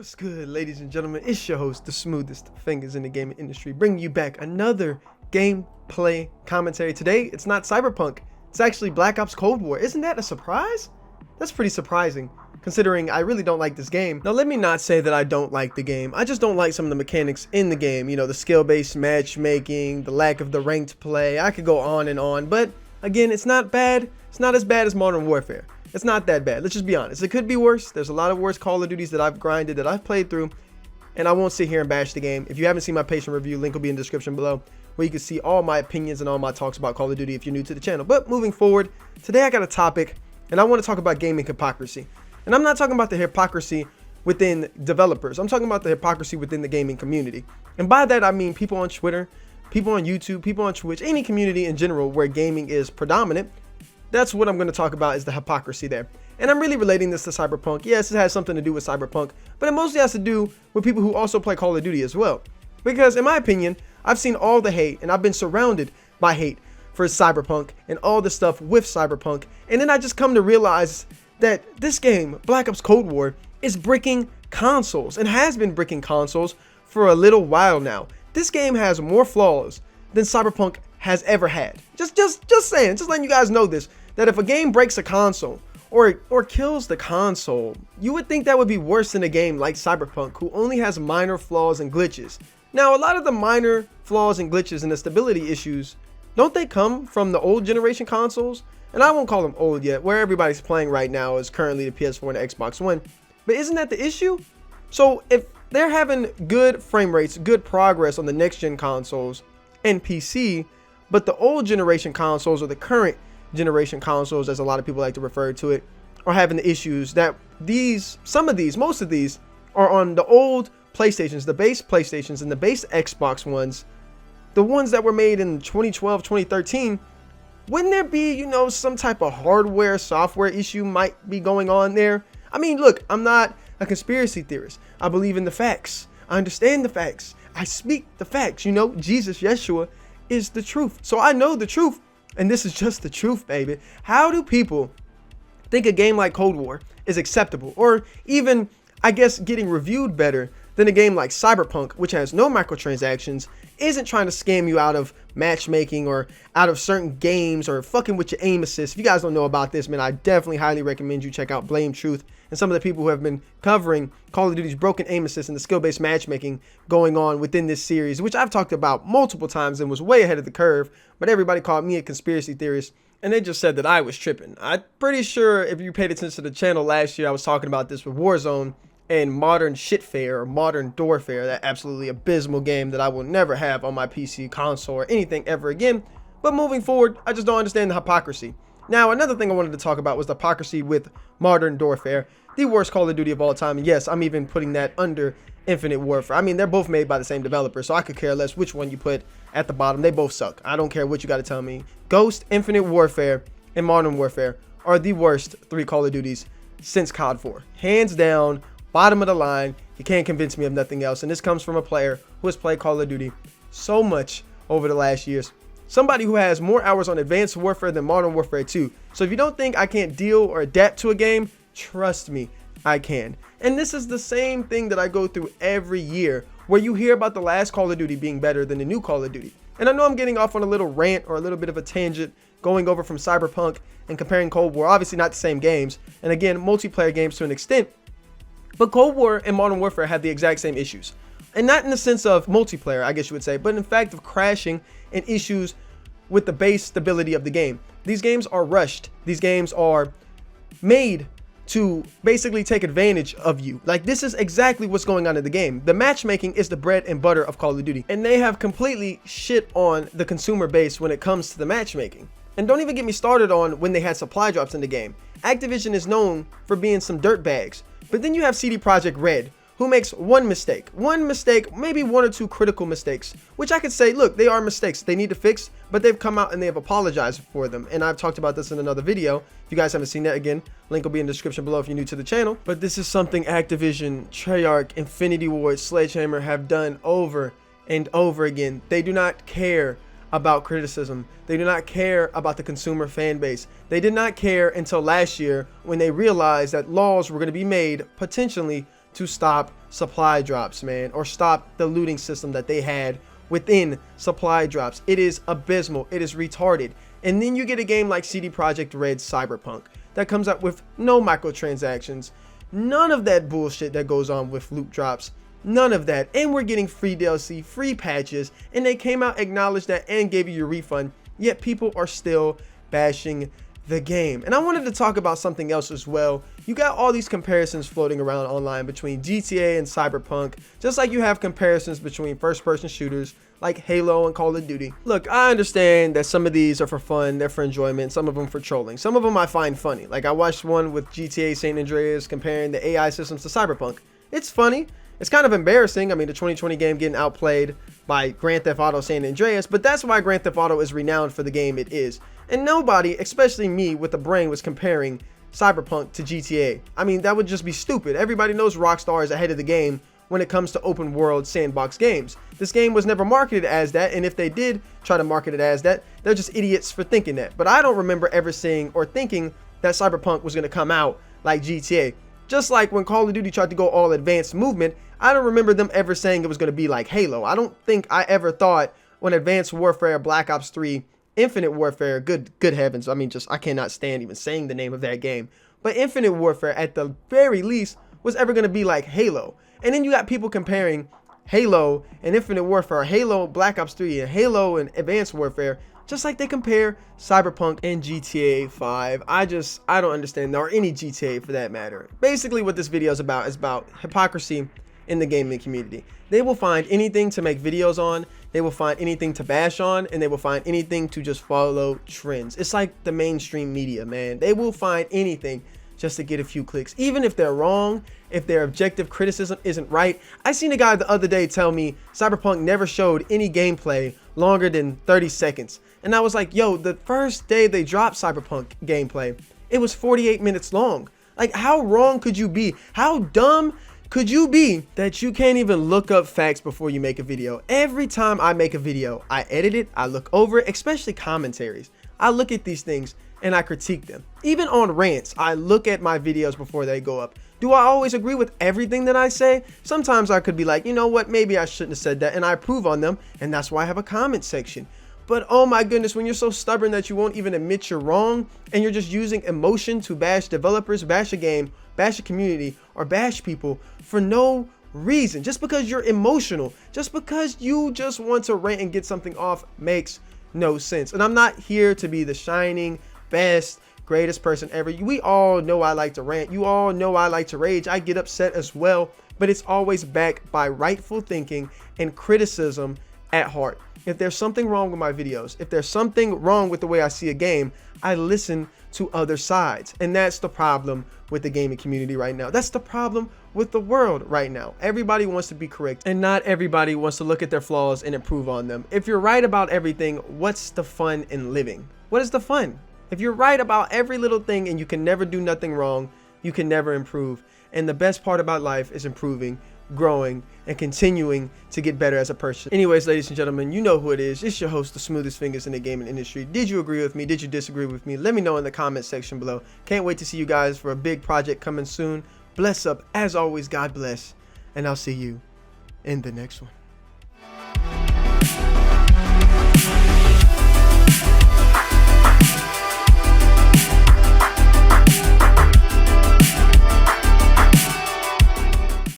What's good, ladies and gentlemen? It's your host, the smoothest fingers in the gaming industry, bringing you back another gameplay commentary. Today, it's not Cyberpunk, it's actually Black Ops Cold War. Isn't that a surprise? That's pretty surprising, considering I really don't like this game. Now, let me not say that I don't like the game. I just don't like some of the mechanics in the game. You know, the skill-based matchmaking, the lack of the ranked play. I could go on and on, but again, it's not bad. It's not as bad as Modern Warfare. It's not that bad. Let's just be honest. It could be worse. There's a lot of worse Call of Duties that I've grinded, that I've played through, and I won't sit here and bash the game. If you haven't seen my patient review, link will be in the description below, where you can see all my opinions and all my talks about Call of Duty if you're new to the channel. But moving forward, today I got a topic, and I want to talk about gaming hypocrisy. And I'm not talking about the hypocrisy within developers. I'm talking about the hypocrisy within the gaming community. And by that, I mean people on Twitter, people on YouTube, people on Twitch, any community in general where gaming is predominant. That's what I'm going to talk about, is the hypocrisy there. And I'm really relating this to Cyberpunk. Yes, it has something to do with Cyberpunk, but it mostly has to do with people who also play Call of Duty as well. Because in my opinion, I've seen all the hate, and I've been surrounded by hate for Cyberpunk and all the stuff with Cyberpunk. And then I just come to realize that this game, Black Ops Cold War, is bricking consoles and has been bricking consoles for a little while now. This game has more flaws than Cyberpunk has ever had. Just saying, just letting you guys know this, that if a game breaks a console or kills the console, you would think that would be worse than a game like Cyberpunk, who only has minor flaws and glitches. Now, a lot of the minor flaws and glitches and the stability issues, don't they come from the old generation consoles? And I won't call them old yet. Where everybody's playing right now is currently the PS4 and the Xbox One. But isn't that the issue? So if they're having good frame rates, good progress on the next gen consoles and PC, but the old generation consoles, or the current generation consoles, as a lot of people like to refer to it, are having the issues that most of these are on the old PlayStations, the base PlayStations and the base Xbox ones, the ones that were made in 2012, 2013. Wouldn't there be, you know, some type of hardware, software issue might be going on there? I mean, look, I'm not a conspiracy theorist. I believe in the facts. I understand the facts. I speak the facts. You know, Jesus, Yeshua, is the truth. So I know the truth, and this is just the truth, baby. How do people think a game like Cold War is acceptable, or even, I guess, getting reviewed better than a game like Cyberpunk, which has no microtransactions, isn't trying to scam you out of matchmaking or out of certain games, or fucking with your aim assist? If you guys don't know about this, man, I definitely highly recommend you check out Blame Truth and some of the people who have been covering Call of Duty's broken aim assist and the skill-based matchmaking going on within this series, which I've talked about multiple times and was way ahead of the curve, but everybody called me a conspiracy theorist, and they just said that I was tripping. I'm pretty sure if you paid attention to the channel last year, I was talking about this with Warzone and Modern Shitfare, or Modern Doorfare, that absolutely abysmal game that I will never have on my PC, console, or anything ever again. But moving forward, I just don't understand the hypocrisy. Now, another thing I wanted to talk about was the hypocrisy with Modern Doorfare, the worst Call of Duty of all time. And yes, I'm even putting that under Infinite Warfare. I mean, they're both made by the same developer, so I could care less which one you put at the bottom. They both suck. I don't care what you got to tell me. Ghost, Infinite Warfare, and Modern Warfare are the worst 3 Call of Duties since COD 4. Hands down, bottom of the line. You can't convince me of nothing else. And this comes from a player who has played Call of Duty so much over the last years. Somebody who has more hours on Advanced Warfare than Modern Warfare 2. So if you don't think I can't deal or adapt to a game, trust me, I can. And this is the same thing that I go through every year, where you hear about the last Call of Duty being better than the new Call of Duty. And I know I'm getting off on a little rant or a little bit of a tangent, going over from Cyberpunk and comparing Cold War. Obviously not the same games, and again, multiplayer games to an extent. But Cold War and Modern Warfare have the exact same issues. And not in the sense of multiplayer, I guess you would say, but in fact of crashing and issues with the base stability of the game. These games are rushed. These games are made to basically take advantage of you. Like, this is exactly what's going on in the game. The matchmaking is the bread and butter of Call of Duty, and they have completely shit on the consumer base when it comes to the matchmaking. And don't even get me started on when they had supply drops in the game. Activision is known for being some dirtbags. But then you have CD Projekt Red, who makes one mistake, maybe 1 or 2 critical mistakes, which I could say, look, they are mistakes they need to fix, but they've come out and they have apologized for them. And I've talked about this in another video. If you guys haven't seen that, again, link will be in the description below if you're new to the channel. But this is something Activision, Treyarch, Infinity Ward, Sledgehammer have done over and over again. They do not care about criticism. They do not care about the consumer fan base. They did not care until last year, when they realized that laws were going to be made potentially to stop supply drops, man, or stop the looting system that they had within supply drops. It is abysmal. It is retarded. And then you get a game like CD Projekt Red's Cyberpunk that comes out with no microtransactions, none of that bullshit that goes on with loot drops, none of that. And we're getting free DLC, free patches, and they came out, acknowledged that, and gave you your refund, yet people are still bashing the game. And I wanted to talk about something else as well. You got all these comparisons floating around online between GTA and Cyberpunk, just like you have comparisons between first-person shooters like Halo and Call of Duty. Look, I understand that some of these are for fun, they're for enjoyment, some of them for trolling. Some of them I find funny. Like I watched one with GTA San Andreas comparing the AI systems to Cyberpunk. It's funny. It's kind of embarrassing. I mean, the 2020 game getting outplayed by Grand Theft Auto San Andreas, but that's why Grand Theft Auto is renowned for the game it is. And nobody, especially me with a brain, was comparing Cyberpunk to GTA. I mean, that would just be stupid. Everybody knows Rockstar is ahead of the game when it comes to open world sandbox games. This game was never marketed as that, and if they did try to market it as that, they're just idiots for thinking that. But I don't remember ever seeing or thinking that Cyberpunk was going to come out like GTA. Just like when Call of Duty tried to go all advanced movement, I don't remember them ever saying it was going to be like Halo. I don't think I ever thought when Advanced Warfare, Black Ops 3, Infinite Warfare, good heavens, I mean, I cannot stand even saying the name of that game, but Infinite Warfare at the very least was ever going to be like Halo. And then you got people comparing Halo and Infinite Warfare, Halo, Black Ops 3, and Halo and Advanced Warfare, just like they compare Cyberpunk and GTA 5. I don't understand, or any GTA for that matter. Basically what this video is about hypocrisy in the gaming community. They will find anything to make videos on, they will find anything to bash on, and they will find anything to just follow trends. It's like the mainstream media, man. They will find anything just to get a few clicks, even if they're wrong, if their objective criticism isn't right. I seen a guy the other day tell me Cyberpunk never showed any gameplay longer than 30 seconds. And I was like, yo, the first day they dropped Cyberpunk gameplay, it was 48 minutes long. Like, how wrong could you be? How dumb could you be that you can't even look up facts before you make a video? Every time I make a video, I edit it, I look over it, especially commentaries. I look at these things and I critique them. Even on rants, I look at my videos before they go up. Do I always agree with everything that I say? Sometimes I could be like, you know what, maybe I shouldn't have said that, and I approve on them, and that's why I have a comment section. But oh my goodness, when you're so stubborn that you won't even admit you're wrong, and you're just using emotion to bash developers, bash a game, bash a community, or bash people for no reason, just because you're emotional, just because you just want to rant and get something off, makes no sense. And I'm not here to be the shining best, greatest person ever. We all know I like to rant. You all know I like to rage. I get upset as well, but it's always backed by rightful thinking and criticism at heart. If there's something wrong with my videos, if there's something wrong with the way I see a game, I listen to other sides. And that's the problem with the gaming community right now. That's the problem with the world right now. Everybody wants to be correct, and not everybody wants to look at their flaws and improve on them. If you're right about everything, what's the fun in living? What is the fun? If you're right about every little thing and you can never do nothing wrong, you can never improve. And the best part about life is improving, growing, and continuing to get better as a person. Anyways, ladies and gentlemen, you know who it is. It's your host, the smoothest fingers in the gaming industry. Did you agree with me? Did you disagree with me? Let me know in the comment section below. Can't wait to see you guys for a big project coming soon. Bless up. As always, God bless. And I'll see you in the next one.